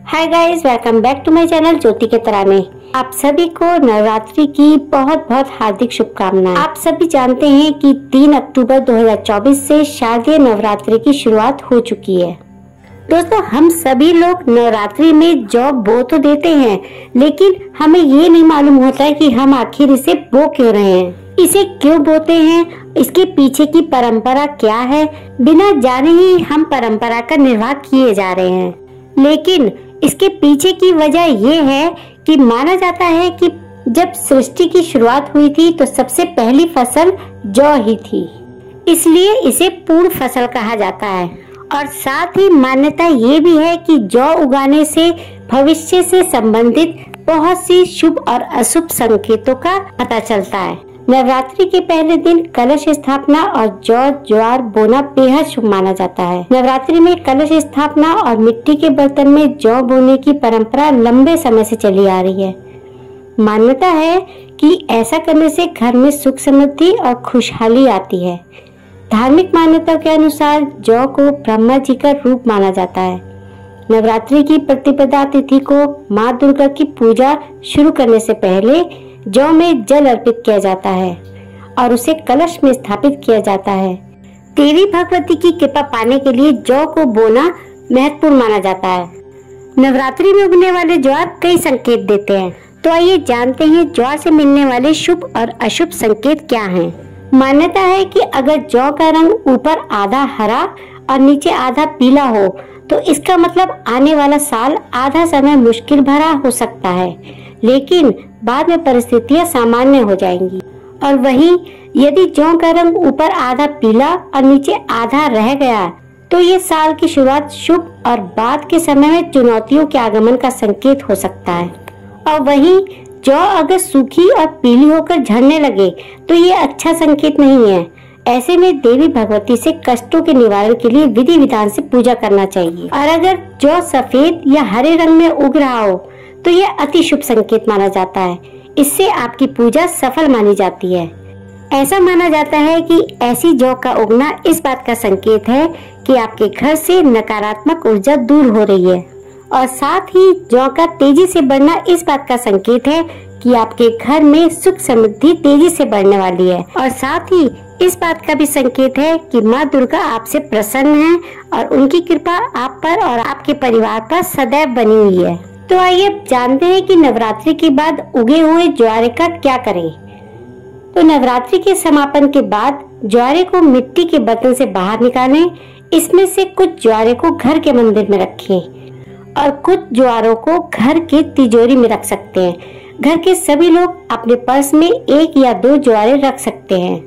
Hi guys, welcome back to my channel Jyoti के तराने। आप सभी को नवरात्रि की बहुत बहुत हार्दिक शुभकामनाएं। आप सभी जानते हैं कि 3 अक्टूबर 2024 से शारदीय नवरात्रि की शुरुआत हो चुकी है। दोस्तों, हम सभी लोग नवरात्रि में जौ बो तो देते हैं, लेकिन हमें ये नहीं मालूम होता है कि हम आखिर इसे बो क्यों रहे हैं, इसे क्यों बोते हैं, इसके पीछे की परंपरा क्या है। बिना जाने ही हम परंपरा का निर्वाह किए जा रहे हैं, लेकिन इसके पीछे की वजह ये है कि माना जाता है कि जब सृष्टि की शुरुआत हुई थी तो सबसे पहली फसल जौ ही थी, इसलिए इसे पूर्ण फसल कहा जाता है। और साथ ही मान्यता ये भी है कि जौ उगाने से भविष्य से संबंधित बहुत सी शुभ और अशुभ संकेतों का पता चलता है। नवरात्रि के पहले दिन कलश स्थापना और जौ ज्वार बोना बेहद शुभ माना जाता है। नवरात्रि में कलश स्थापना और मिट्टी के बर्तन में जौ बोने की परंपरा लंबे समय से चली आ रही है। मान्यता है कि ऐसा करने से घर में सुख समृद्धि और खुशहाली आती है। धार्मिक मान्यता के अनुसार जौ को ब्रह्मा जी का रूप माना जाता है। नवरात्रि की प्रतिपदा तिथि को माँ दुर्गा की पूजा शुरू करने से पहले जौ में जल अर्पित किया जाता है और उसे कलश में स्थापित किया जाता है। देवी भगवती की कृपा पाने के लिए जौ को बोना महत्वपूर्ण माना जाता है। नवरात्रि में उगने वाले ज्वार कई संकेत देते हैं, तो आइए जानते हैं ज्वार से मिलने वाले शुभ और अशुभ संकेत क्या हैं। मान्यता है कि अगर जौ का रंग ऊपर आधा हरा और नीचे आधा पीला हो तो इसका मतलब आने वाला साल आधा समय मुश्किल भरा हो सकता है, लेकिन बाद में परिस्थितियां सामान्य हो जाएंगी। और वहीं यदि जौ का रंग ऊपर आधा पीला और नीचे आधा रह गया तो ये साल की शुरुआत शुभ और बाद के समय में चुनौतियों के आगमन का संकेत हो सकता है। और वहीं जौ अगर सूखी और पीली होकर झड़ने लगे तो ये अच्छा संकेत नहीं है। ऐसे में देवी भगवती से कष्टों के निवारण के लिए विधि विधान से पूजा करना चाहिए। और अगर जौ सफेद या हरे रंग में उग रहा हो तो यह अति शुभ संकेत माना जाता है। इससे आपकी पूजा सफल मानी जाती है। ऐसा माना जाता है कि ऐसी जौ का उगना इस बात का संकेत है कि आपके घर से नकारात्मक ऊर्जा दूर हो रही है। और साथ ही जौ का तेजी से बढ़ना इस बात का संकेत है कि आपके घर में सुख समृद्धि तेजी से बढ़ने वाली है। और साथ ही इस बात का भी संकेत है कि माँ दुर्गा आपसे प्रसन्न है और उनकी कृपा आप पर और आपके परिवार पर सदैव बनी हुई है। तो आइए जानते हैं कि नवरात्रि के बाद उगे हुए ज्वारे का क्या करें। तो नवरात्रि के समापन के बाद ज्वारे को मिट्टी के बर्तन से बाहर निकालें। इसमें से कुछ ज्वारे को घर के मंदिर में रखें और कुछ ज्वारों को घर के तिजोरी में रख सकते हैं। घर के सभी लोग अपने पर्स में 1 या 2 ज्वारे रख सकते हैं।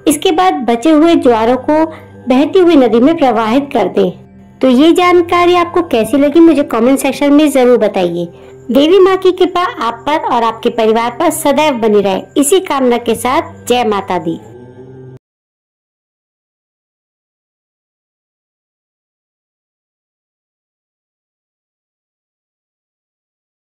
इसके बाद बचे हुए ज्वारों को बहती हुई नदी में प्रवाहित कर दें। तो ये जानकारी आपको कैसी लगी मुझे कमेंट सेक्शन में जरूर बताइए। देवी माँ की कृपा आप पर और आपके परिवार पर सदैव बनी रहे, इसी कामना के साथ जय माता दी।